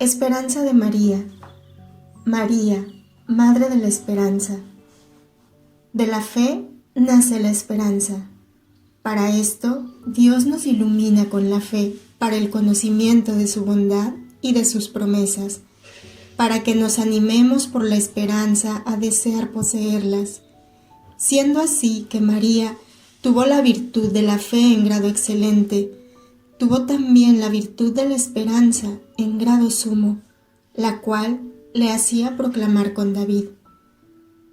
Esperanza de María. María, Madre de la Esperanza. De la fe nace la esperanza. Para esto, Dios nos ilumina con la fe para el conocimiento de su bondad y de sus promesas, para que nos animemos por la esperanza a desear poseerlas, siendo así que María tuvo la virtud de la fe en grado excelente, tuvo también la virtud de la esperanza en grado sumo, la cual le hacía proclamar con David: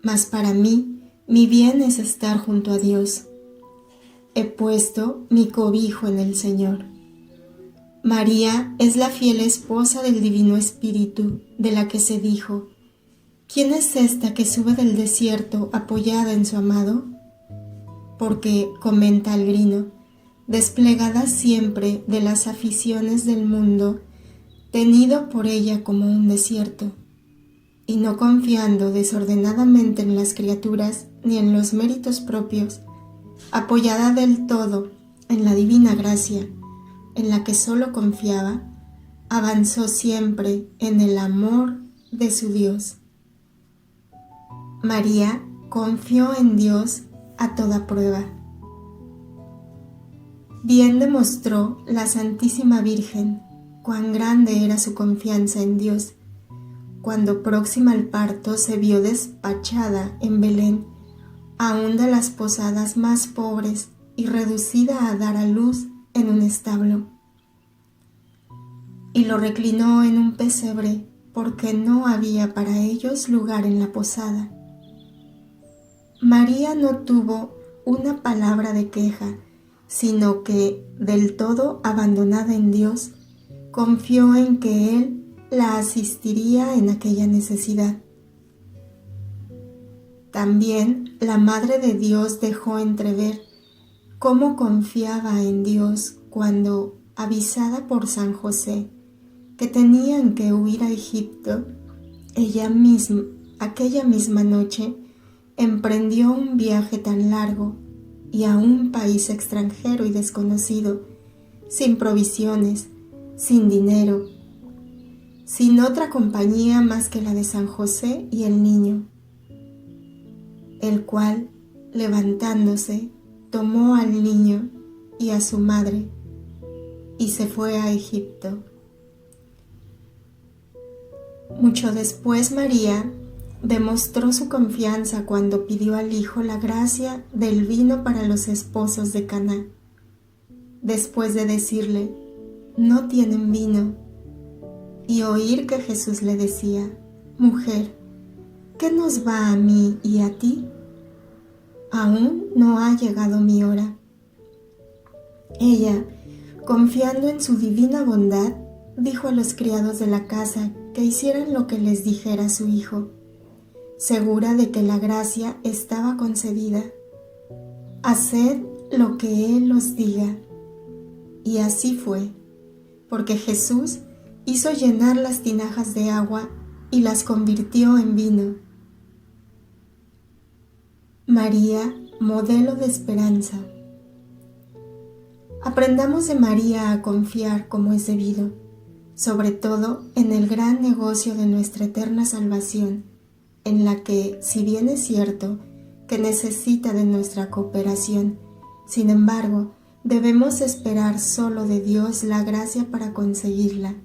Mas para mí, mi bien es estar junto a Dios. He puesto mi cobijo en el Señor. María es la fiel esposa del Divino Espíritu, de la que se dijo: ¿Quién es esta que sube del desierto apoyada en su amado? Porque, comenta Algrino, desplegada siempre de las aficiones del mundo, tenido por ella como un desierto, y no confiando desordenadamente en las criaturas ni en los méritos propios, apoyada del todo en la divina gracia, en la que solo confiaba, avanzó siempre en el amor de su Dios. María confió en Dios a toda prueba. Bien demostró la Santísima Virgen cuán grande era su confianza en Dios, cuando próxima al parto se vio despachada en Belén a una de las posadas más pobres y reducida a dar a luz en un establo. Y lo reclinó en un pesebre porque no había para ellos lugar en la posada. María no tuvo una palabra de queja, sino que, del todo abandonada en Dios, confió en que Él la asistiría en aquella necesidad. También la Madre de Dios dejó entrever cómo confiaba en Dios cuando, avisada por San José que tenían que huir a Egipto, aquella misma noche, emprendió un viaje tan largo y a un país extranjero y desconocido, sin provisiones, sin dinero, sin otra compañía más que la de San José y el niño, el cual, levantándose, tomó al niño y a su madre y se fue a Egipto. Mucho después María demostró su confianza cuando pidió al Hijo la gracia del vino para los esposos de Caná, después de decirle: no tienen vino, y oír que Jesús le decía: mujer, ¿qué nos va a mí y a ti? Aún no ha llegado mi hora. Ella, confiando en su divina bondad, dijo a los criados de la casa que hicieran lo que les dijera su hijo, segura de que la gracia estaba concedida. Haced lo que Él os diga. Y así fue, porque Jesús hizo llenar las tinajas de agua y las convirtió en vino. María, modelo de esperanza. Aprendamos de María a confiar como es debido, sobre todo en el gran negocio de nuestra eterna salvación, en la que, si bien es cierto que necesita de nuestra cooperación, sin embargo, debemos esperar solo de Dios la gracia para conseguirla.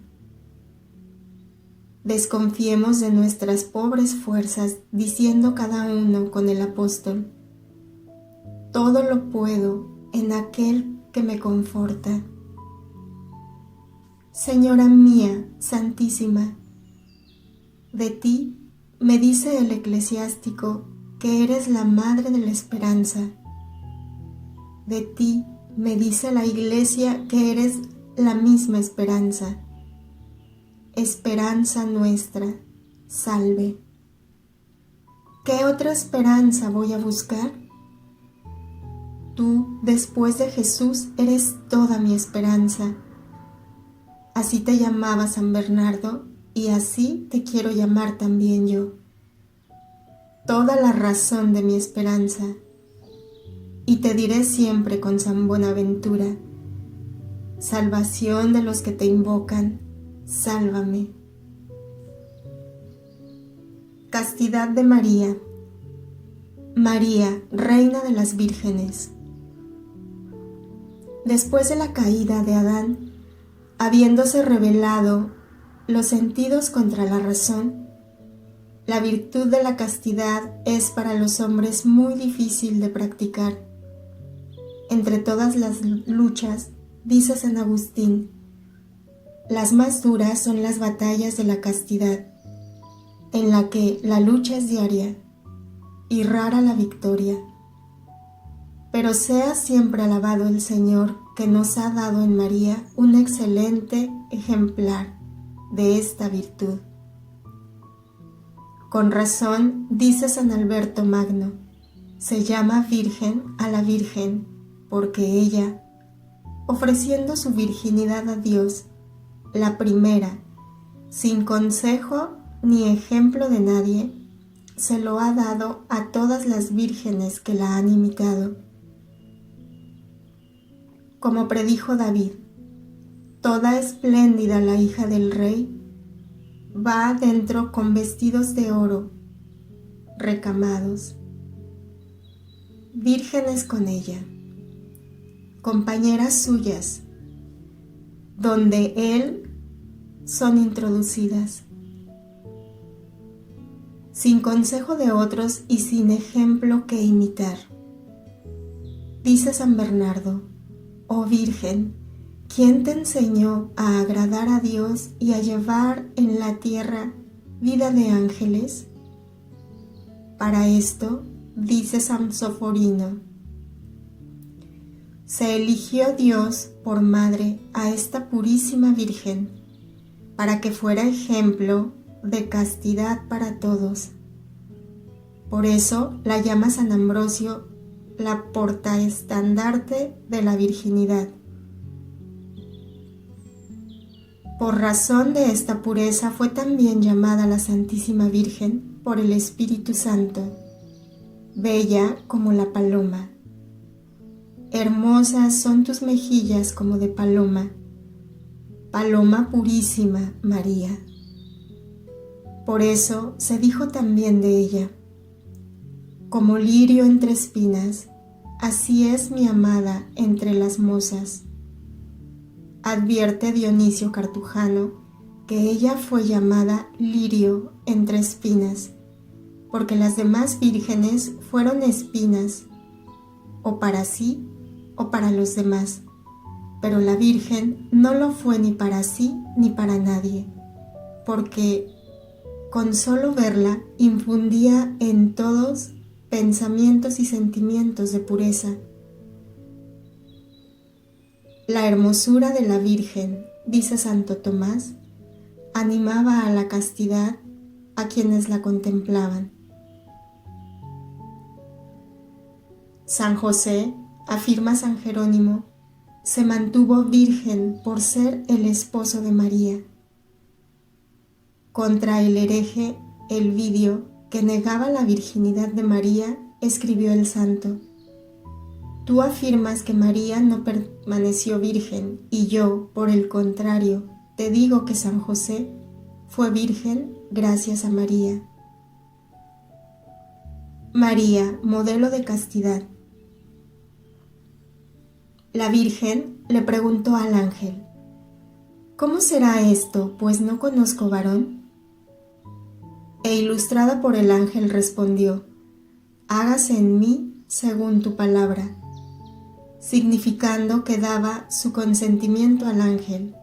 Desconfiemos de nuestras pobres fuerzas, diciendo cada uno con el apóstol: todo lo puedo en aquel que me conforta. Señora mía, Santísima, de ti me dice el eclesiástico que eres la Madre de la Esperanza. De ti me dice la Iglesia que eres la misma esperanza. Esperanza nuestra, salve. ¿Qué otra esperanza voy a buscar? Tú, después de Jesús, eres toda mi esperanza. Así te llamaba San Bernardo y así te quiero llamar también yo. Toda la razón de mi esperanza. Y te diré siempre con San Buenaventura: salvación de los que te invocan, sálvame. Castidad de María. María, Reina de las Vírgenes. Después de la caída de Adán, habiéndose rebelado los sentidos contra la razón, la virtud de la castidad es para los hombres muy difícil de practicar. Entre todas las luchas, dice San Agustín, las más duras son las batallas de la castidad, en la que la lucha es diaria y rara la victoria. Pero sea siempre alabado el Señor, que nos ha dado en María un excelente ejemplar de esta virtud. Con razón, dice San Alberto Magno, se llama Virgen a la Virgen, porque ella, ofreciendo su virginidad a Dios, la primera, sin consejo ni ejemplo de nadie, se lo ha dado a todas las vírgenes que la han imitado. Como predijo David, toda espléndida la hija del rey va adentro con vestidos de oro, recamados, vírgenes con ella, compañeras suyas, donde él son introducidas, sin consejo de otros y sin ejemplo que imitar. Dice San Bernardo, oh Virgen, ¿quién te enseñó a agradar a Dios y a llevar en la tierra vida de ángeles? Para esto, dice San Soforino, se eligió Dios por madre a esta purísima Virgen, para que fuera ejemplo de castidad para todos. Por eso la llama San Ambrosio la portaestandarte de la virginidad. Por razón de esta pureza fue también llamada la Santísima Virgen por el Espíritu Santo, bella como la paloma. Hermosas son tus mejillas como de paloma, paloma purísima María. Por eso se dijo también de ella, como lirio entre espinas, así es mi amada entre las mozas. Advierte Dionisio Cartujano que ella fue llamada lirio entre espinas, porque las demás vírgenes fueron espinas, o para sí o para los demás, pero la Virgen no lo fue ni para sí ni para nadie, porque con solo verla infundía en todos pensamientos y sentimientos de pureza. La hermosura de la Virgen, dice Santo Tomás, animaba a la castidad a quienes la contemplaban. San José, afirma San Jerónimo, se mantuvo virgen por ser el esposo de María. Contra el hereje Elvidio, que negaba la virginidad de María, escribió el santo: tú afirmas que María no permaneció virgen, y yo, por el contrario, te digo que San José fue virgen gracias a María. María, modelo de castidad. La Virgen le preguntó al ángel: ¿cómo será esto, pues no conozco varón? E ilustrada por el ángel respondió: hágase en mí según tu palabra, significando que daba su consentimiento al ángel,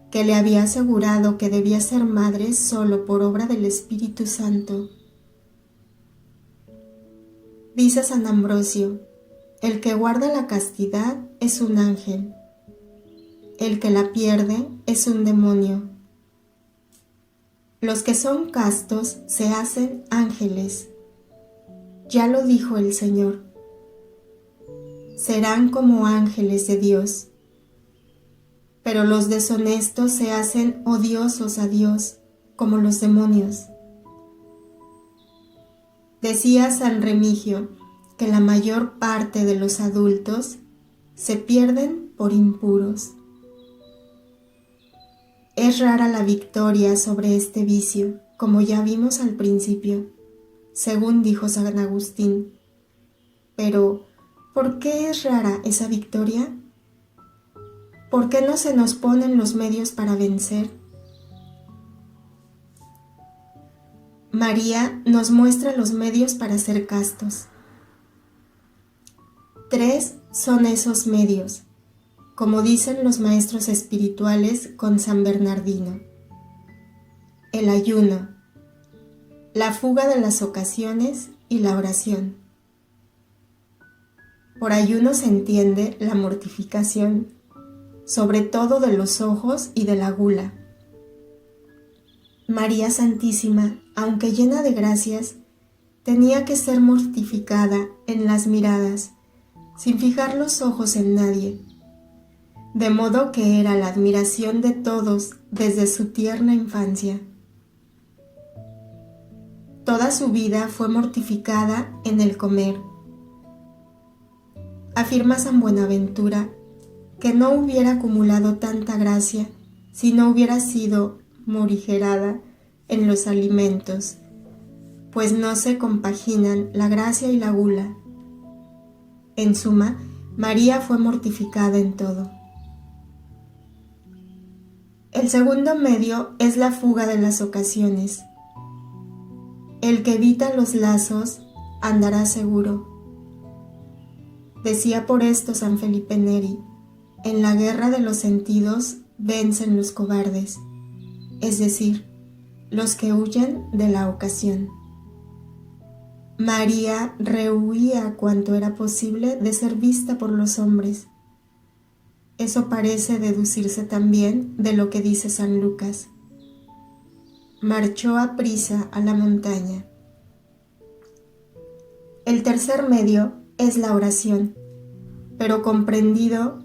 que le había asegurado que debía ser madre solo por obra del Espíritu Santo. Dice San Ambrosio: el que guarda la castidad es un ángel, el que la pierde es un demonio. Los que son castos se hacen ángeles. Ya lo dijo el Señor. Serán como ángeles de Dios. Pero los deshonestos se hacen odiosos a Dios, como los demonios. Decía San Remigio que la mayor parte de los adultos se pierden por impuros. Es rara la victoria sobre este vicio, como ya vimos al principio. según dijo San Agustín. Pero, ¿por qué es rara esa victoria? ¿Por qué no se nos ponen los medios para vencer? María nos muestra los medios para ser castos. 3 son esos medios, como dicen los maestros espirituales con San Bernardino: el ayuno, la fuga de las ocasiones y la oración. Por ayuno se entiende la mortificación, sobre todo de los ojos y de la gula. María Santísima, aunque llena de gracias, tenía que ser mortificada en las miradas, sin fijar los ojos en nadie, de modo que era la admiración de todos desde su tierna infancia. Toda su vida fue mortificada en el comer. Afirma San Buenaventura que no hubiera acumulado tanta gracia si no hubiera sido morigerada en los alimentos, pues no se compaginan la gracia y la gula. En suma, María fue mortificada en todo. El segundo medio es la fuga de las ocasiones. El que evita los lazos andará seguro. Decía por esto San Felipe Neri: en la guerra de los sentidos vencen los cobardes, es decir, los que huyen de la ocasión. María rehuía cuanto era posible de ser vista por los hombres. Eso parece deducirse también de lo que dice San Lucas: marchó aprisa a la montaña. El tercer medio es la oración, pero comprendiendo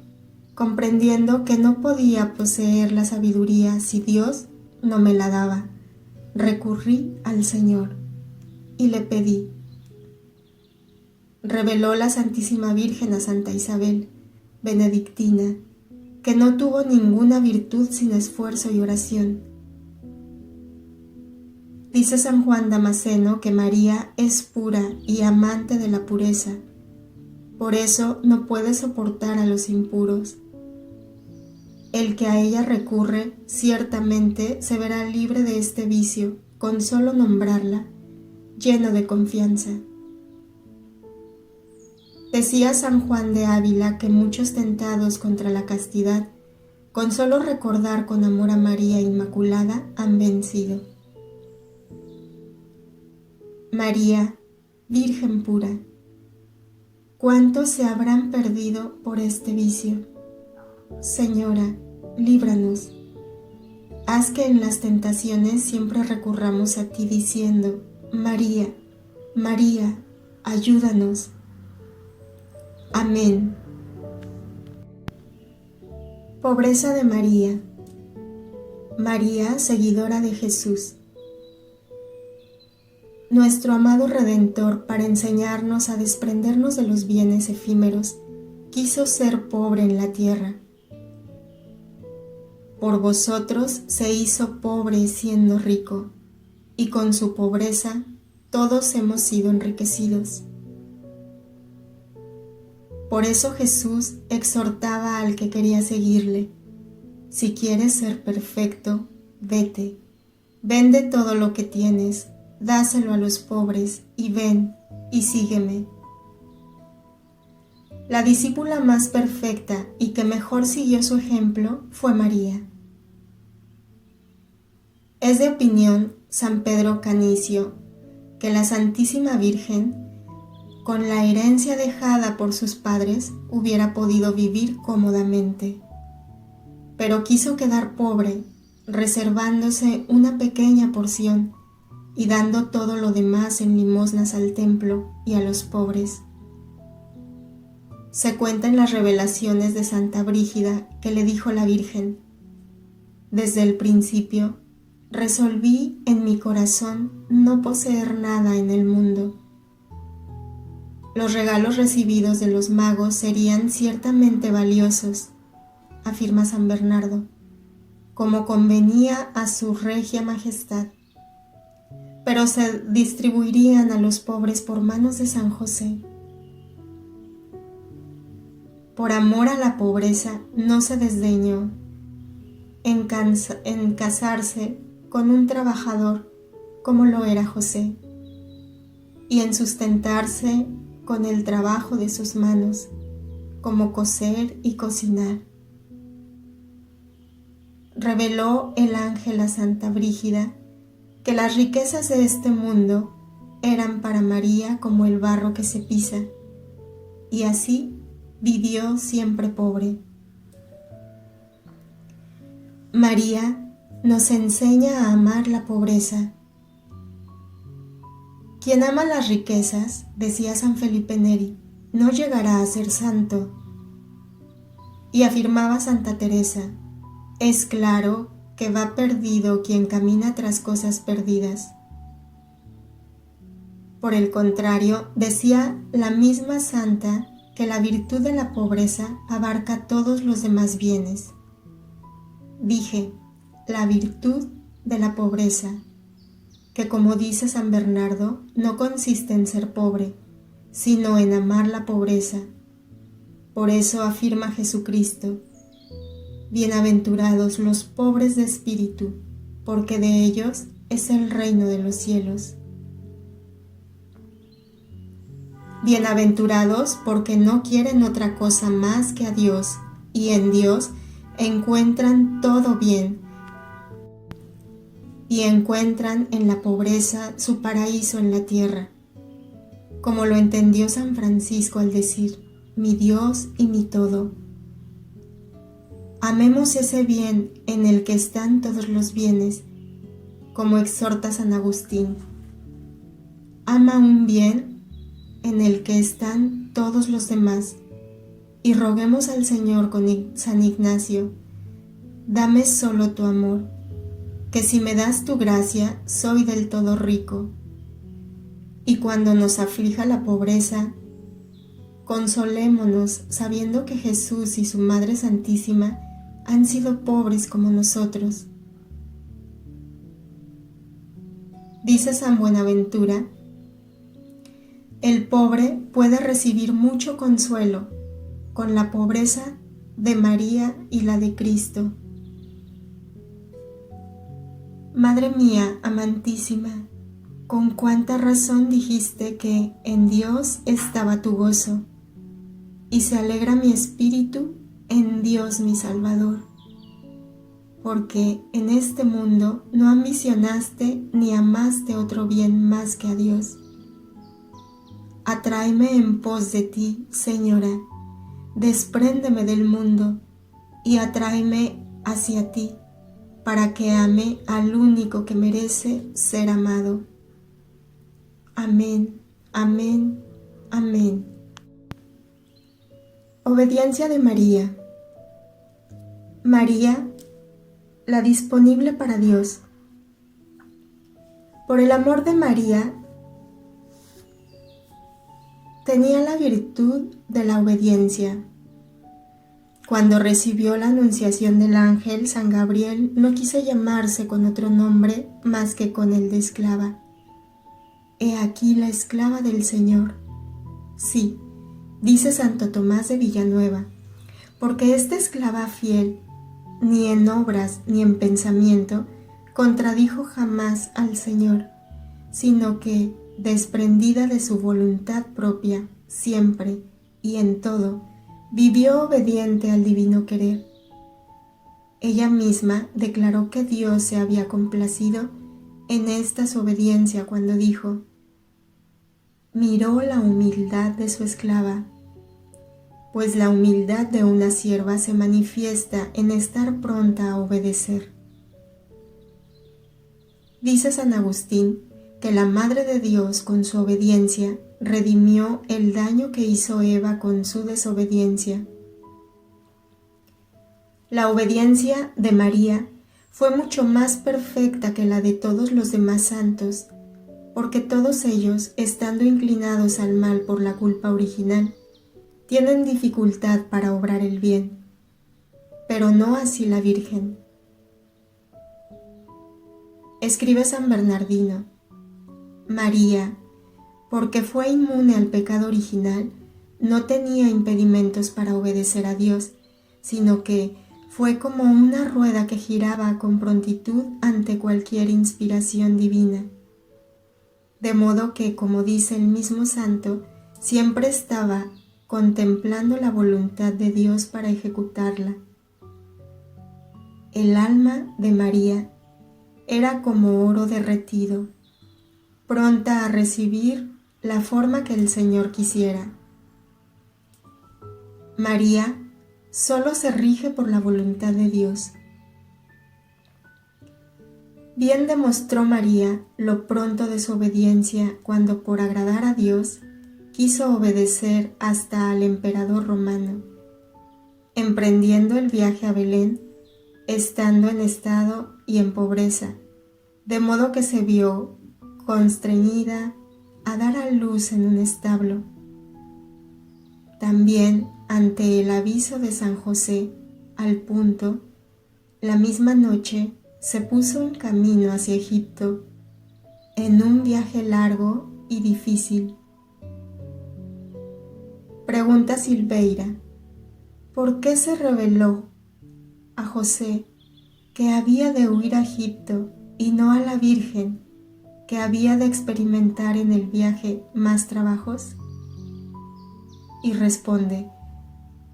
que no podía poseer la sabiduría si Dios no me la daba, recurrí al Señor y le pedí. Reveló la Santísima Virgen a Santa Isabel, benedictina, que no tuvo ninguna virtud sin esfuerzo y oración. Dice San Juan Damasceno que María es pura y amante de la pureza, por eso no puede soportar a los impuros. El que a ella recurre ciertamente se verá libre de este vicio con solo nombrarla, lleno de confianza. Decía San Juan de Ávila que muchos tentados contra la castidad, con solo recordar con amor a María Inmaculada, han vencido. María, Virgen pura, ¿cuántos se habrán perdido por este vicio? Señora, líbranos. Haz que en las tentaciones siempre recurramos a ti diciendo: María, María, ayúdanos. Amén. Pobreza de María. María, seguidora de Jesús. Nuestro amado Redentor, para enseñarnos a desprendernos de los bienes efímeros, quiso ser pobre en la tierra. Por vosotros se hizo pobre siendo rico, y con su pobreza todos hemos sido enriquecidos. Por eso Jesús exhortaba al que quería seguirle: si quieres ser perfecto, vete, vende todo lo que tienes, dáselo a los pobres y ven y sígueme. La discípula más perfecta y que mejor siguió su ejemplo fue María. Es de opinión San Pedro Canicio que la Santísima Virgen, con la herencia dejada por sus padres, hubiera podido vivir cómodamente, pero quiso quedar pobre, reservándose una pequeña porción y dando todo lo demás en limosnas al templo y a los pobres. Se cuenta en las revelaciones de Santa Brígida que le dijo la Virgen: desde el principio resolví en mi corazón no poseer nada en el mundo. Los regalos recibidos de los magos serían ciertamente valiosos, afirma San Bernardo, como convenía a su regia majestad, pero se distribuirían a los pobres por manos de San José. Por amor a la pobreza no se desdeñó en casarse con un trabajador como lo era José, y en sustentarse con el trabajo de sus manos, como coser y cocinar. Reveló el ángel a Santa Brígida que las riquezas de este mundo eran para María como el barro que se pisa, y así vivió siempre pobre. María nos enseña a amar la pobreza. Quien ama las riquezas, decía San Felipe Neri, no llegará a ser santo. Y afirmaba Santa Teresa, es claro que va perdido quien camina tras cosas perdidas. Por el contrario, decía la misma santa que la virtud de la pobreza abarca todos los demás bienes. Dije, la virtud de la pobreza, que como dice San Bernardo, no consiste en ser pobre, sino en amar la pobreza. Por eso afirma Jesucristo, bienaventurados los pobres de espíritu, porque de ellos es el reino de los cielos. Bienaventurados porque no quieren otra cosa más que a Dios, y en Dios encuentran todo bien, y encuentran en la pobreza su paraíso en la tierra, como lo entendió San Francisco al decir, mi Dios y mi todo. Amemos ese bien en el que están todos los bienes, como exhorta San Agustín. Ama un bien en el que están todos los demás, y roguemos al Señor con San Ignacio, dame solo tu amor, que si me das tu gracia, soy del todo rico. Y cuando nos aflija la pobreza, consolémonos sabiendo que Jesús y su Madre Santísima han sido pobres como nosotros. Dice San Buenaventura, el pobre puede recibir mucho consuelo con la pobreza de María y la de Cristo. Madre mía amantísima, con cuánta razón dijiste que en Dios estaba tu gozo, y se alegra mi espíritu en Dios mi Salvador, porque en este mundo no ambicionaste ni amaste otro bien más que a Dios. Atráeme en pos de ti, Señora, despréndeme del mundo y atráeme hacia ti, para que ame al único que merece ser amado. Amén, amén, amén. Obediencia de María. María, la disponible para Dios. Por el amor de María, tenía la virtud de la obediencia. Cuando recibió la anunciación del ángel, San Gabriel no quiso llamarse con otro nombre más que con el de esclava. He aquí la esclava del Señor. Sí, dice Santo Tomás de Villanueva, porque esta esclava fiel, ni en obras ni en pensamiento, contradijo jamás al Señor, sino que, desprendida de su voluntad propia, siempre y en todo, vivió obediente al divino querer. Ella misma declaró que Dios se había complacido en esta su obediencia cuando dijo, miró la humildad de su esclava, pues la humildad de una sierva se manifiesta en estar pronta a obedecer. Dice San Agustín que la Madre de Dios con su obediencia redimió el daño que hizo Eva con su desobediencia. La obediencia de María fue mucho más perfecta que la de todos los demás santos, porque todos ellos, estando inclinados al mal por la culpa original, tienen dificultad para obrar el bien, pero no así la Virgen. Escribe San Bernardino, María, porque fue inmune al pecado original, no tenía impedimentos para obedecer a Dios, sino que fue como una rueda que giraba con prontitud ante cualquier inspiración divina. De modo que, como dice el mismo santo, siempre estaba contemplando la voluntad de Dios para ejecutarla. El alma de María era como oro derretido, pronta a recibir la forma que el Señor quisiera. María solo se rige por la voluntad de Dios. Bien demostró María lo pronto de su obediencia cuando, por agradar a Dios, quiso obedecer hasta al emperador romano, emprendiendo el viaje a Belén, estando en estado y en pobreza, de modo que se vio constreñida a dar a luz en un establo. También, ante el aviso de San José, al punto, la misma noche se puso en camino hacia Egipto, en un viaje largo y difícil. Pregunta Silveira: ¿por qué se reveló a José que había de huir a Egipto y no a la Virgen, que había de experimentar en el viaje más trabajos? Y responde: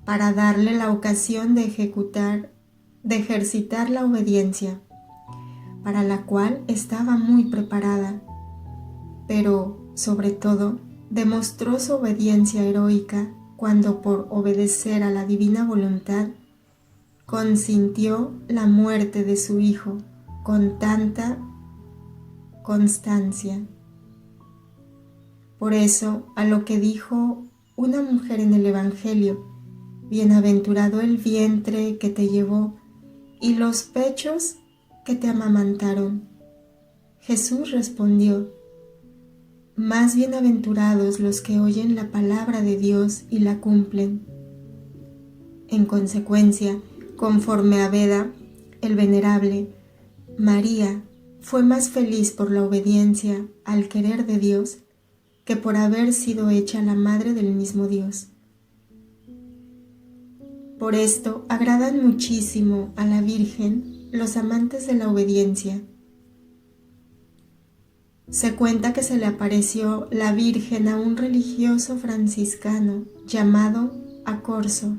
para darle la ocasión de ejercitar la obediencia, para la cual estaba muy preparada, pero, sobre todo, demostró su obediencia heroica cuando, por obedecer a la divina voluntad, consintió la muerte de su hijo con tanta constancia. Por eso, a lo que dijo una mujer en el Evangelio: bienaventurado el vientre que te llevó y los pechos que te amamantaron, Jesús respondió: más bienaventurados los que oyen la palabra de Dios y la cumplen. En consecuencia, conforme a Beda, el venerable, María fue más feliz por la obediencia al querer de Dios que por haber sido hecha la madre del mismo Dios. Por esto agradan muchísimo a la Virgen los amantes de la obediencia. Se cuenta que se le apareció la Virgen a un religioso franciscano llamado Acorso,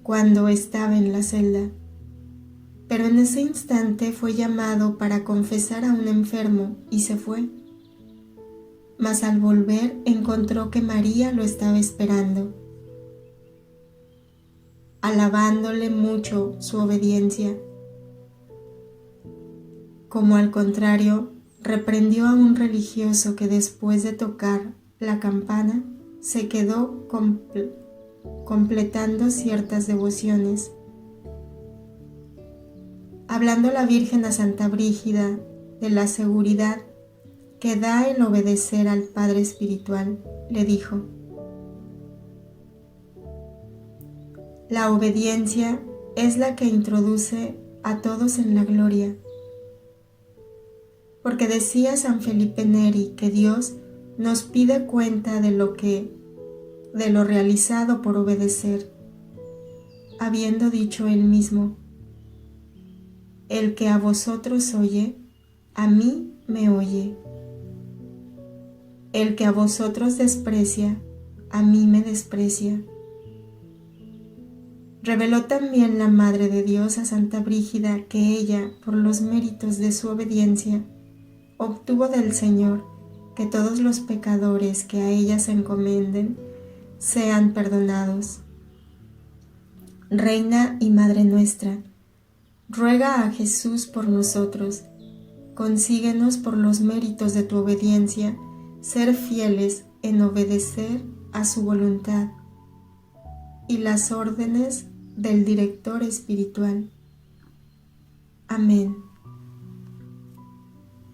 cuando estaba en la celda, pero en ese instante fue llamado para confesar a un enfermo y se fue. Mas al volver encontró que María lo estaba esperando, alabándole mucho su obediencia. Como al contrario, reprendió a un religioso que después de tocar la campana se quedó completando ciertas devociones. Hablando la Virgen a Santa Brígida de la seguridad que da el obedecer al Padre Espiritual, le dijo: la obediencia es la que introduce a todos en la gloria. Porque decía San Felipe Neri que Dios nos pide cuenta de lo realizado por obedecer, habiendo dicho él mismo: el que a vosotros oye, a mí me oye. El que a vosotros desprecia, a mí me desprecia. Reveló también la Madre de Dios a Santa Brígida que ella, por los méritos de su obediencia, obtuvo del Señor que todos los pecadores que a ella se encomienden sean perdonados. Reina y Madre nuestra, ruega a Jesús por nosotros, consíguenos por los méritos de tu obediencia ser fieles en obedecer a su voluntad y las órdenes del director espiritual. Amén.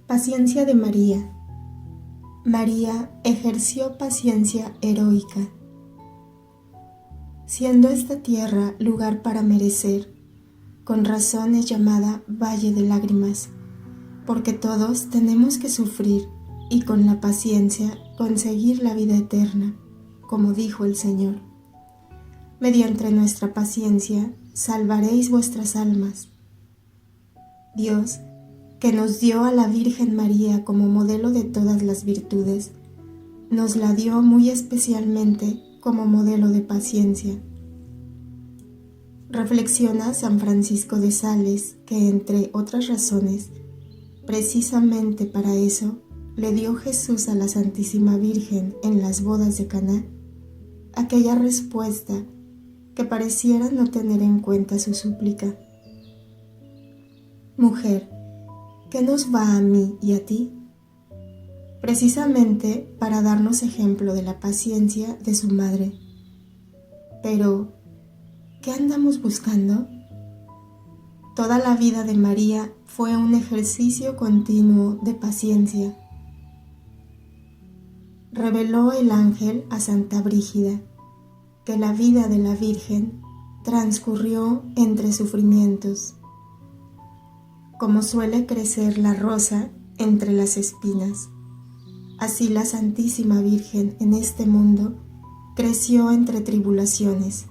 Paciencia de María. María ejerció paciencia heroica. Siendo esta tierra lugar para merecer, con razón es llamada Valle de Lágrimas, porque todos tenemos que sufrir, y con la paciencia conseguir la vida eterna, como dijo el Señor. Mediante nuestra paciencia salvaréis vuestras almas. Dios, que nos dio a la Virgen María como modelo de todas las virtudes, nos la dio muy especialmente como modelo de paciencia. Reflexiona San Francisco de Sales que, entre otras razones, precisamente para eso le dio Jesús a la Santísima Virgen en las bodas de Caná aquella respuesta que pareciera no tener en cuenta su súplica. Mujer, ¿qué nos va a mí y a ti? Precisamente para darnos ejemplo de la paciencia de su madre. Pero, ¿qué andamos buscando? Toda la vida de María fue un ejercicio continuo de paciencia. Reveló el ángel a Santa Brígida que la vida de la Virgen transcurrió entre sufrimientos, como suele crecer la rosa entre las espinas. Así la Santísima Virgen en este mundo creció entre tribulaciones.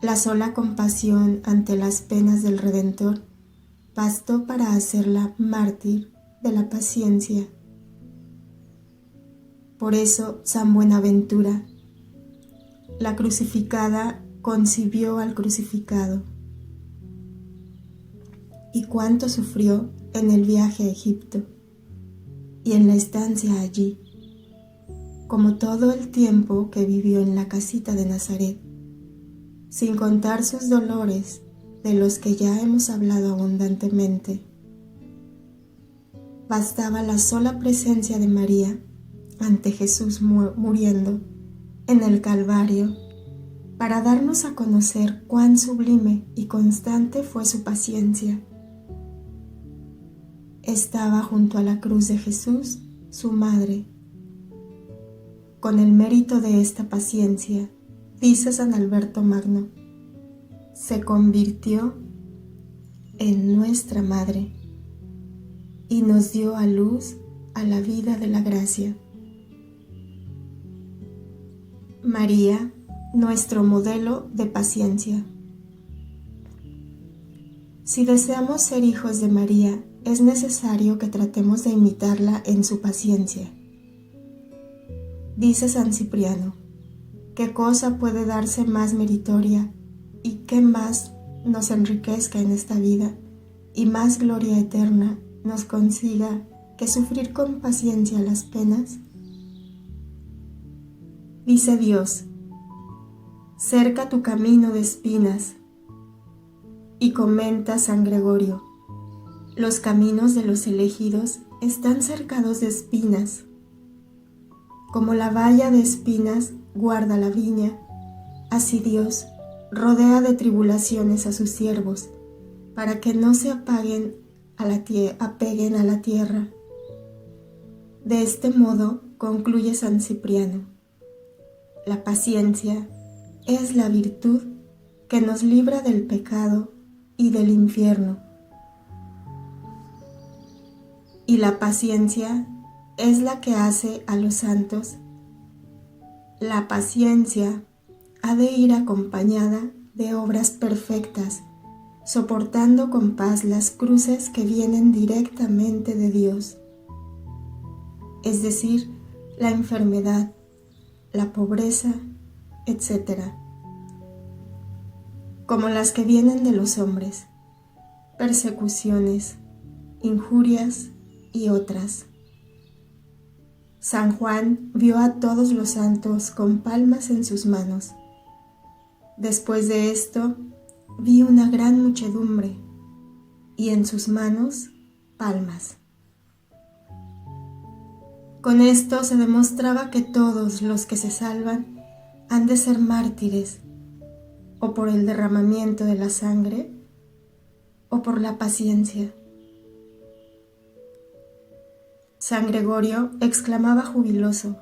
La sola compasión ante las penas del Redentor bastó para hacerla mártir de la paciencia. Por eso San Buenaventura, la crucificada concibió al crucificado. Y cuánto sufrió en el viaje a Egipto y en la estancia allí, como todo el tiempo que vivió en la casita de Nazaret, sin contar sus dolores de los que ya hemos hablado abundantemente. Bastaba la sola presencia de María ante Jesús muriendo en el Calvario para darnos a conocer cuán sublime y constante fue su paciencia. Estaba junto a la cruz de Jesús, su madre. Con el mérito de esta paciencia, dice San Alberto Magno, se convirtió en nuestra madre y nos dio a luz a la vida de la gracia. María, nuestro modelo de paciencia. Si deseamos ser hijos de María, es necesario que tratemos de imitarla en su paciencia. Dice San Cipriano, ¿qué cosa puede darse más meritoria y qué más nos enriquezca en esta vida y más gloria eterna nos consiga que sufrir con paciencia las penas? Dice Dios, cerca tu camino de espinas, y comenta San Gregorio, los caminos de los elegidos están cercados de espinas. Como la valla de espinas guarda la viña, así Dios rodea de tribulaciones a sus siervos, para que no se apeguen a la tierra. De este modo concluye San Cipriano, la paciencia es la virtud que nos libra del pecado y del infierno. Y la paciencia es la que hace a los santos. La paciencia ha de ir acompañada de obras perfectas, soportando con paz las cruces que vienen directamente de Dios, es decir, la enfermedad, la pobreza, etc., como las que vienen de los hombres, persecuciones, injurias y otras. San Juan vio a todos los santos con palmas en sus manos. Después de esto, vi una gran muchedumbre y en sus manos palmas. Con esto se demostraba que todos los que se salvan han de ser mártires, o por el derramamiento de la sangre, o por la paciencia. San Gregorio exclamaba jubiloso,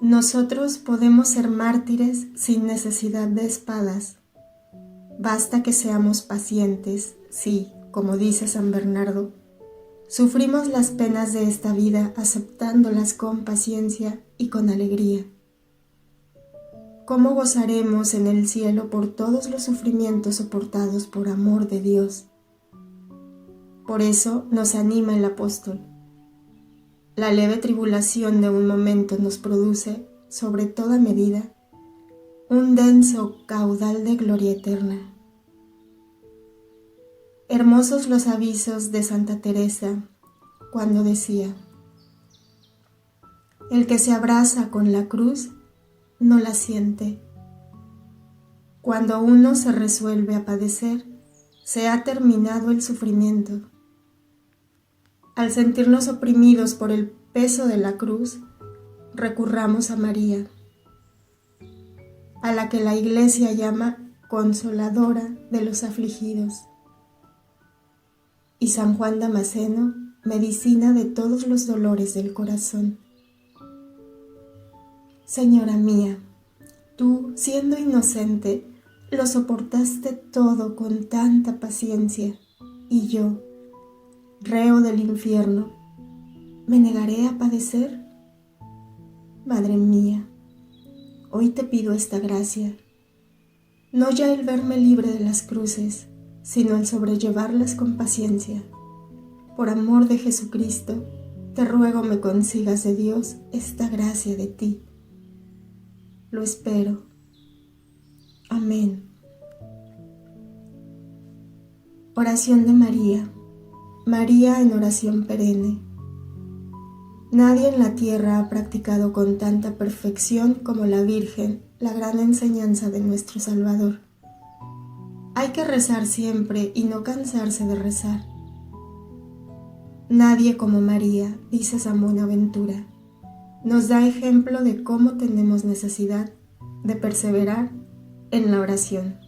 nosotros podemos ser mártires sin necesidad de espadas. Basta que seamos pacientes si, como dice San Bernardo, Sufrimos las penas de esta vida aceptándolas con paciencia y con alegría. ¿Cómo gozaremos en el cielo por todos los sufrimientos soportados por amor de Dios? Por eso nos anima el apóstol. La leve tribulación de un momento nos produce, sobre toda medida, un denso caudal de gloria eterna. Hermosos los avisos de Santa Teresa cuando decía: el que se abraza con la cruz no la siente. Cuando uno se resuelve a padecer, se ha terminado el sufrimiento. Al sentirnos oprimidos por el peso de la cruz, recurramos a María, a la que la Iglesia llama consoladora de los afligidos, y San Juan Damasceno, medicina de todos los dolores del corazón. Señora mía, tú, siendo inocente, lo soportaste todo con tanta paciencia, y yo, reo del infierno, ¿me negaré a padecer? Madre mía, hoy te pido esta gracia, no ya el verme libre de las cruces, sino el sobrellevarlas con paciencia. Por amor de Jesucristo, te ruego me consigas de Dios esta gracia de ti. Lo espero. Amén. Oración de María. María en oración perenne. Nadie en la tierra ha practicado con tanta perfección como la Virgen la gran enseñanza de nuestro Salvador. Hay que rezar siempre y no cansarse de rezar. Nadie como María, dice San Buenaventura, nos da ejemplo de cómo tenemos necesidad de perseverar en la oración.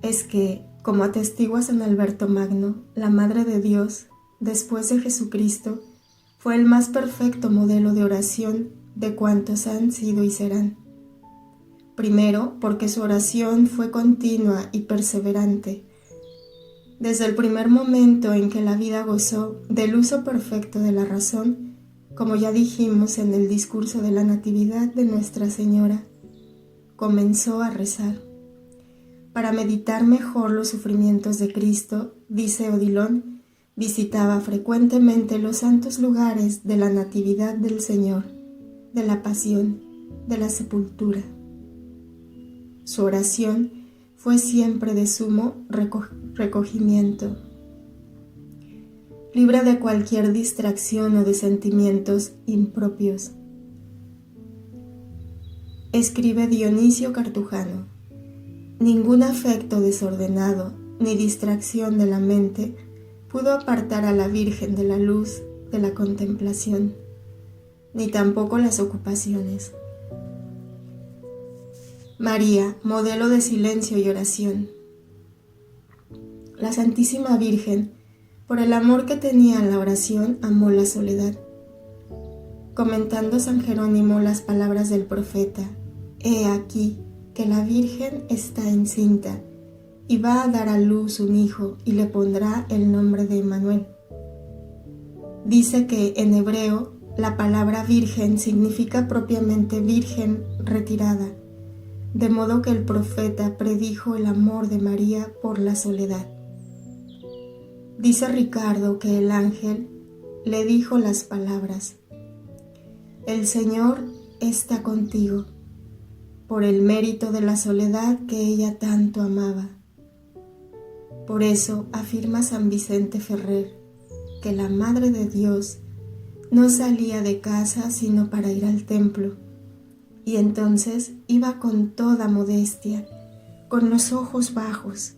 Es que, como atestigua San Alberto Magno, la Madre de Dios, después de Jesucristo, fue el más perfecto modelo de oración de cuantos han sido y serán. Primero, porque su oración fue continua y perseverante. Desde el primer momento en que la vida gozó del uso perfecto de la razón, como ya dijimos en el discurso de la Natividad de Nuestra Señora, comenzó a rezar. Para meditar mejor los sufrimientos de Cristo, dice Odilon, visitaba frecuentemente los santos lugares de la Natividad del Señor, de la Pasión, de la Sepultura. Su oración fue siempre de sumo recogimiento, libre de cualquier distracción o de sentimientos impropios. Escribe Dionisio Cartujano: ningún afecto desordenado ni distracción de la mente pudo apartar a la Virgen de la luz de la contemplación, ni tampoco las ocupaciones. María, modelo de silencio y oración. La Santísima Virgen, por el amor que tenía a la oración, amó la soledad. Comentando San Jerónimo las palabras del profeta: he aquí que la Virgen está encinta y va a dar a luz un hijo y le pondrá el nombre de Emmanuel. Dice que en hebreo la palabra virgen significa propiamente virgen retirada, de modo que el profeta predijo el amor de María por la soledad. Dice Ricardo que el ángel le dijo las palabras: el Señor está contigo, por el mérito de la soledad que ella tanto amaba. Por eso afirma San Vicente Ferrer que la Madre de Dios no salía de casa sino para ir al templo, y entonces iba con toda modestia, con los ojos bajos.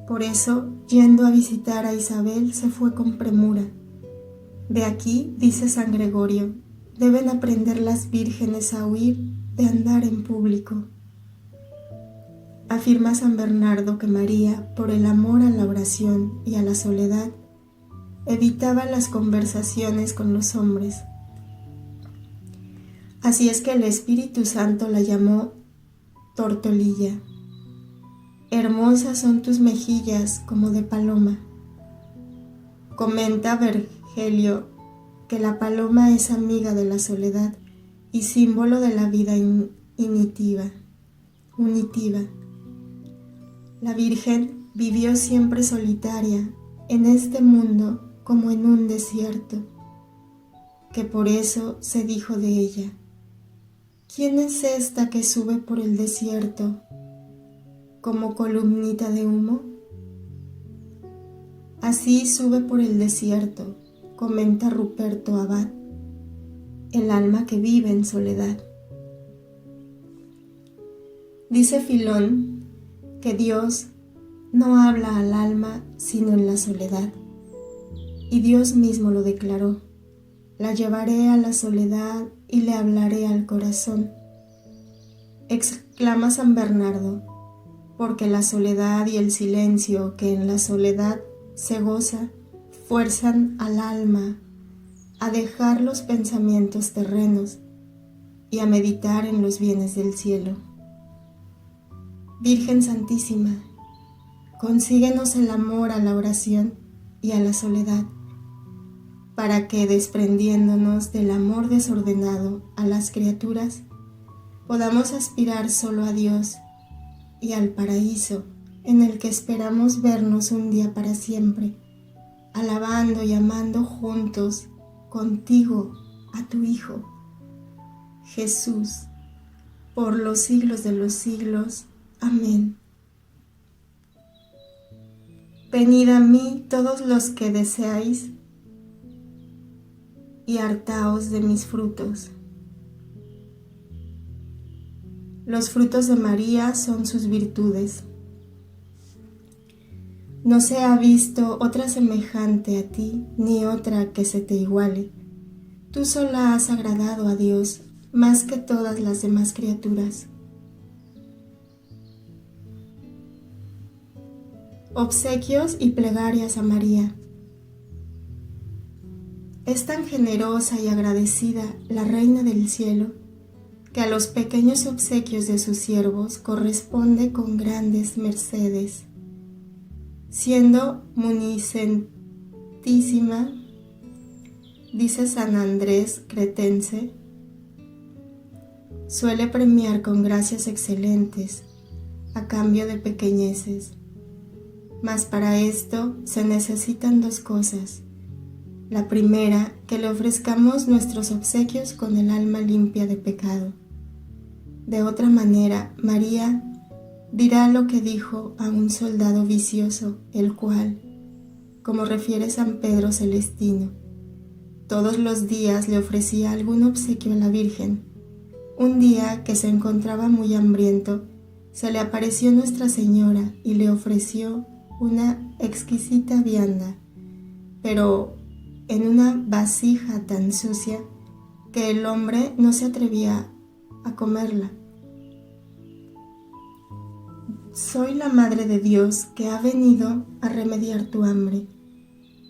Por eso, yendo a visitar a Isabel, se fue con premura. De aquí, dice San Gregorio, deben aprender las vírgenes a huir de andar en público. Afirma San Bernardo que María, por el amor a la oración y a la soledad, evitaba las conversaciones con los hombres. Así es que el Espíritu Santo la llamó Tortolilla. Hermosas son tus mejillas como de paloma. Comenta Virgilio que la paloma es amiga de la soledad y símbolo de la vida unitiva. La Virgen vivió siempre solitaria en este mundo como en un desierto, que por eso se dijo de ella: ¿quién es esta que sube por el desierto como columnita de humo? Así sube por el desierto, comenta Ruperto Abad, el alma que vive en soledad. Dice Filón que Dios no habla al alma sino en la soledad, y Dios mismo lo declaró: la llevaré a la soledad y le hablaré al corazón. Exclama San Bernardo, porque la soledad y el silencio que en la soledad se goza fuerzan al alma a dejar los pensamientos terrenos y a meditar en los bienes del cielo. Virgen Santísima, consíguenos el amor a la oración y a la soledad, para que, desprendiéndonos del amor desordenado a las criaturas, podamos aspirar solo a Dios y al paraíso en el que esperamos vernos un día para siempre, alabando y amando juntos contigo a tu Hijo, Jesús, por los siglos de los siglos. Amén. Venid a mí todos los que deseáis y hartaos de mis frutos. Los frutos de María son sus virtudes. No se ha visto otra semejante a ti, ni otra que se te iguale. Tú sola has agradado a Dios más que todas las demás criaturas. Obsequios y plegarias a María. Es tan generosa y agradecida la Reina del Cielo, que a los pequeños obsequios de sus siervos corresponde con grandes mercedes. Siendo municentísima, dice San Andrés Cretense, suele premiar con gracias excelentes a cambio de pequeñeces. Mas para esto se necesitan dos cosas. La primera, que le ofrezcamos nuestros obsequios con el alma limpia de pecado. De otra manera, María dirá lo que dijo a un soldado vicioso, el cual, como refiere San Pedro Celestino, todos los días le ofrecía algún obsequio a la Virgen. Un día que se encontraba muy hambriento, se le apareció Nuestra Señora y le ofreció una exquisita vianda, pero en una vasija tan sucia que el hombre no se atrevía a comerla. Soy la Madre de Dios que ha venido a remediar tu hambre,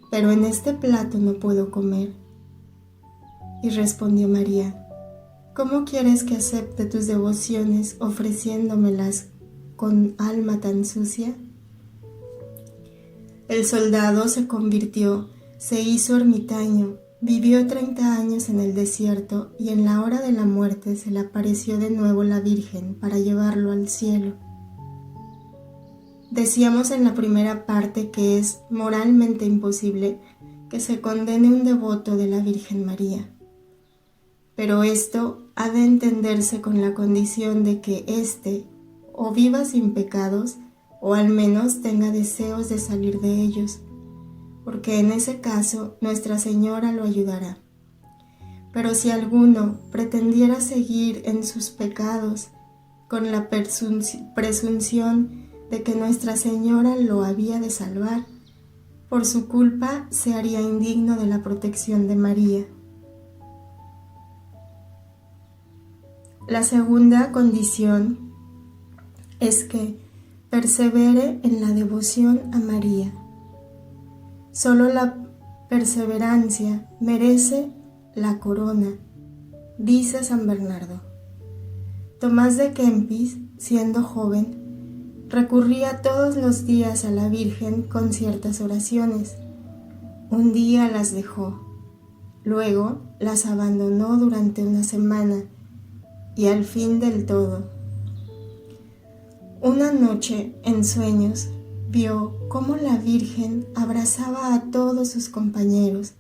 pero en este plato no puedo comer. Y respondió María: ¿cómo quieres que acepte tus devociones ofreciéndomelas con alma tan sucia? El soldado se convirtió, se hizo ermitaño, vivió 30 años en el desierto y en la hora de la muerte se le apareció de nuevo la Virgen para llevarlo al cielo. Decíamos en la primera parte que es moralmente imposible que se condene un devoto de la Virgen María. Pero esto ha de entenderse con la condición de que éste o viva sin pecados o al menos tenga deseos de salir de ellos, porque en ese caso Nuestra Señora lo ayudará. Pero si alguno pretendiera seguir en sus pecados con la presunción de que Nuestra Señora lo había de salvar, por su culpa se haría indigno de la protección de María. La segunda condición es que persevere en la devoción a María. Solo la perseverancia merece la corona, dice San Bernardo. Tomás de Kempis, siendo joven, recurría todos los días a la Virgen con ciertas oraciones, Un día las dejó, luego las abandonó durante una semana y al fin del todo. Una noche, en sueños, vio cómo la Virgen abrazaba a todos sus compañeros,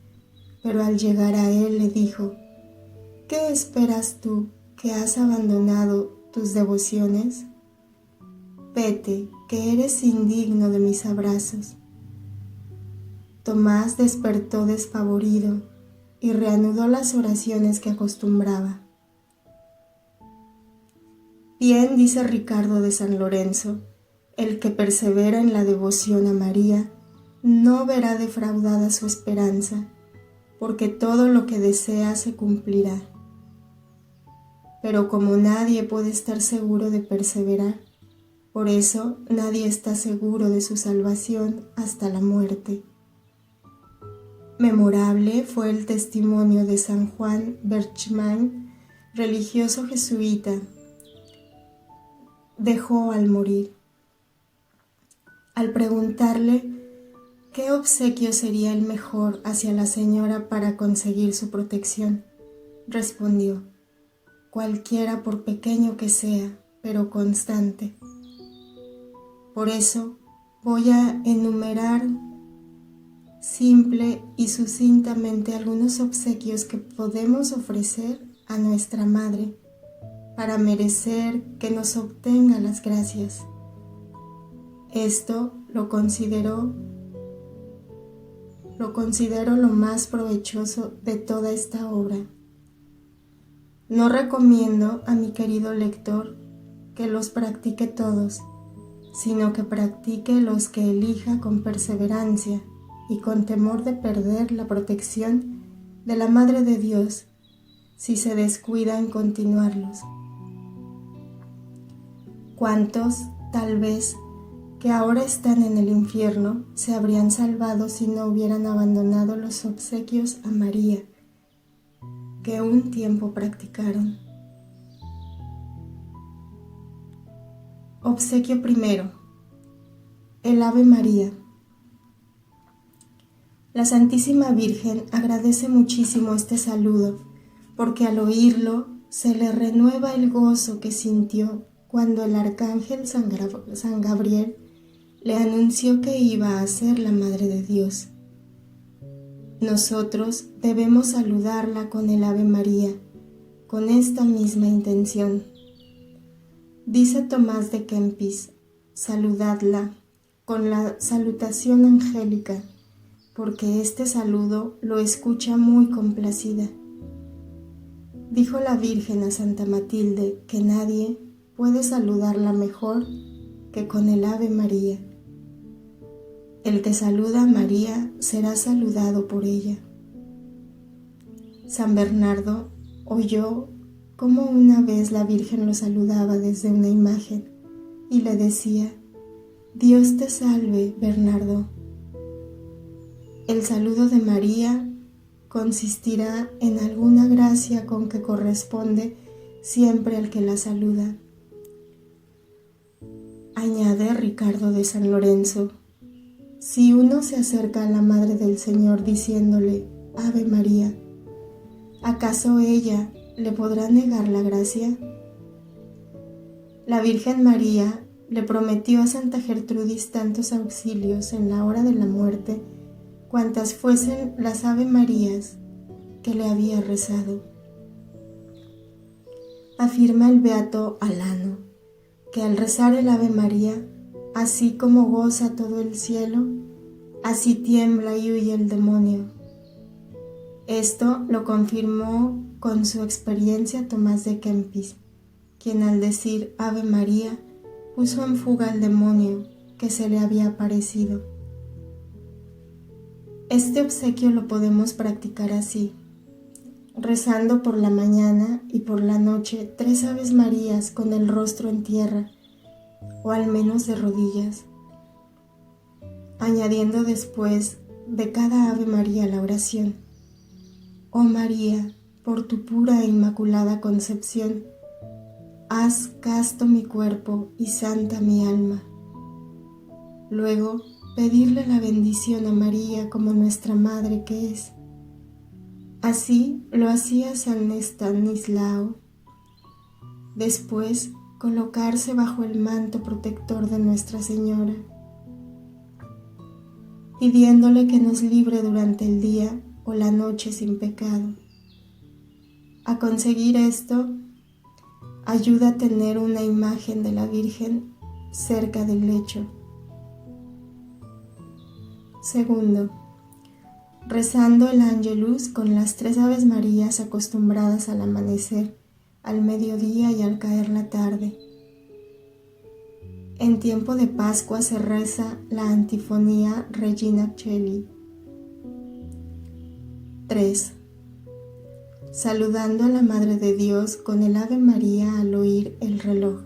pero al llegar a él le dijo: ¿qué esperas tú, que has abandonado tus devociones? Vete, que eres indigno de mis abrazos. Tomás despertó despavorido y reanudó las oraciones que acostumbraba. Bien dice Ricardo de San Lorenzo: el que persevera en la devoción a María no verá defraudada su esperanza, porque todo lo que desea se cumplirá. Pero como nadie puede estar seguro de perseverar, por eso nadie está seguro de su salvación hasta la muerte. Memorable fue el testimonio de San Juan Berchmán, religioso jesuita. Dejó al morir. Al preguntarle qué obsequio sería el mejor hacia la señora para conseguir su protección, respondió: cualquiera, por pequeño que sea, pero constante. Por eso voy a enumerar simple y sucintamente algunos obsequios que podemos ofrecer a nuestra Madre para merecer que nos obtenga las gracias. Esto lo considero lo más provechoso de toda esta obra. No recomiendo a mi querido lector que los practique todos, sino que practique los que elija con perseverancia y con temor de perder la protección de la Madre de Dios si se descuida en continuarlos. ¿Cuántos, tal vez, que ahora están en el infierno, se habrían salvado si no hubieran abandonado los obsequios a María que un tiempo practicaron? Obsequio primero: el Ave María. La Santísima Virgen agradece muchísimo este saludo, porque al oírlo se le renueva el gozo que sintió cuando el arcángel San Gabriel le anunció que iba a ser la Madre de Dios. Nosotros debemos saludarla con el Ave María, con esta misma intención. Dice Tomás de Kempis: saludadla con la salutación angélica, porque este saludo lo escucha muy complacida. Dijo la Virgen a Santa Matilde que nadie puede saludarla mejor que con el Ave María. El que saluda a María será saludado por ella. San Bernardo oyó cómo una vez la Virgen lo saludaba desde una imagen y le decía: Dios te salve, Bernardo. El saludo de María consistirá en alguna gracia con que corresponde siempre al que la saluda. Añade Ricardo de San Lorenzo: si uno se acerca a la Madre del Señor diciéndole Ave María, ¿acaso ella le podrá negar la gracia? La Virgen María le prometió a Santa Gertrudis tantos auxilios en la hora de la muerte, cuantas fuesen las Ave Marías que le había rezado. Afirma el beato Alano que al rezar el Ave María, así como goza todo el cielo, así tiembla y huye el demonio. Esto lo confirmó con su experiencia Tomás de Kempis, quien al decir Ave María puso en fuga al demonio que se le había aparecido. Este obsequio lo podemos practicar así: rezando por la mañana y por la noche 3 Aves Marías con el rostro en tierra, o al menos de rodillas, añadiendo después de cada Ave María la oración: Oh María, por tu pura e inmaculada concepción, haz casto mi cuerpo y santa mi alma. Luego pedirle la bendición a María como nuestra madre que es. Así lo hacía San Estanislao. Después, colocarse bajo el manto protector de Nuestra Señora, pidiéndole que nos libre durante el día o la noche sin pecado. A conseguir esto, ayuda a tener una imagen de la Virgen cerca del lecho. Segundo, rezando el Ángelus con las 3 Aves Marías acostumbradas al amanecer, al mediodía y al caer la tarde. En tiempo de Pascua se reza la antifonía Regina Coeli. 3. Saludando a la Madre de Dios con el Ave María al oír el reloj.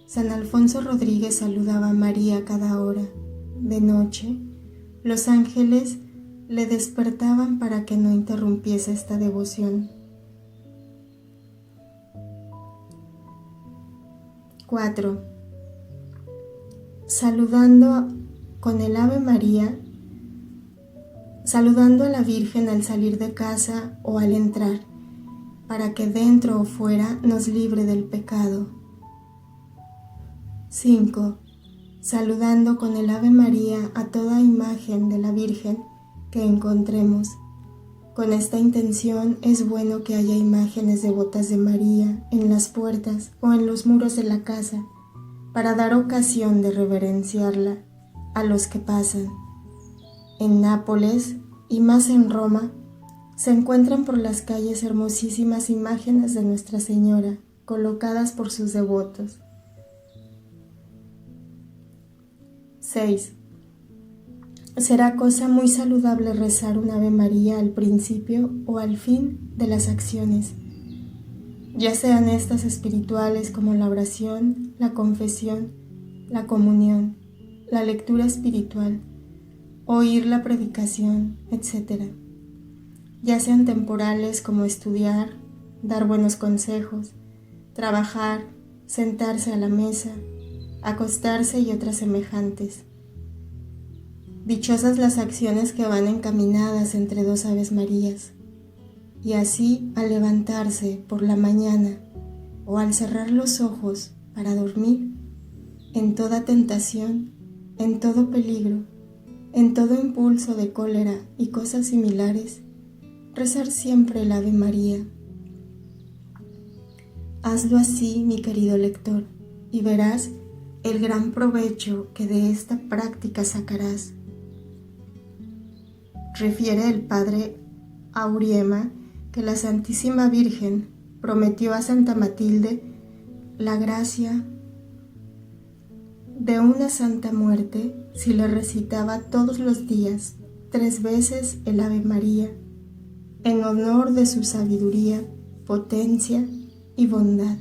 San Alfonso Rodríguez saludaba a María cada hora. De noche, los ángeles le despertaban para que no interrumpiese esta devoción. 4. Saludando con el Ave María, saludando a la Virgen al salir de casa o al entrar, para que dentro o fuera nos libre del pecado. 5. Saludando con el Ave María a toda imagen de la Virgen que encontremos. Con esta intención es bueno que haya imágenes devotas de María en las puertas o en los muros de la casa, para dar ocasión de reverenciarla a los que pasan. En Nápoles y más en Roma se encuentran por las calles hermosísimas imágenes de Nuestra Señora, colocadas por sus devotos. 6. Será cosa muy saludable rezar un Ave María al principio o al fin de las acciones, ya sean estas espirituales como la oración, la confesión, la comunión, la lectura espiritual, oír la predicación, etc. Ya sean temporales como estudiar, dar buenos consejos, trabajar, sentarse a la mesa, acostarse y otras semejantes. Dichosas las acciones que van encaminadas entre 2 Aves Marías, y así al levantarse por la mañana o al cerrar los ojos para dormir, en toda tentación, en todo peligro, en todo impulso de cólera y cosas similares, rezar siempre el Ave María. Hazlo así, mi querido lector, y verás el gran provecho que de esta práctica sacarás. Refiere el padre Auriema que la Santísima Virgen prometió a Santa Matilde la gracia de una santa muerte si le recitaba todos los días 3 veces el Ave María, en honor de su sabiduría, potencia y bondad.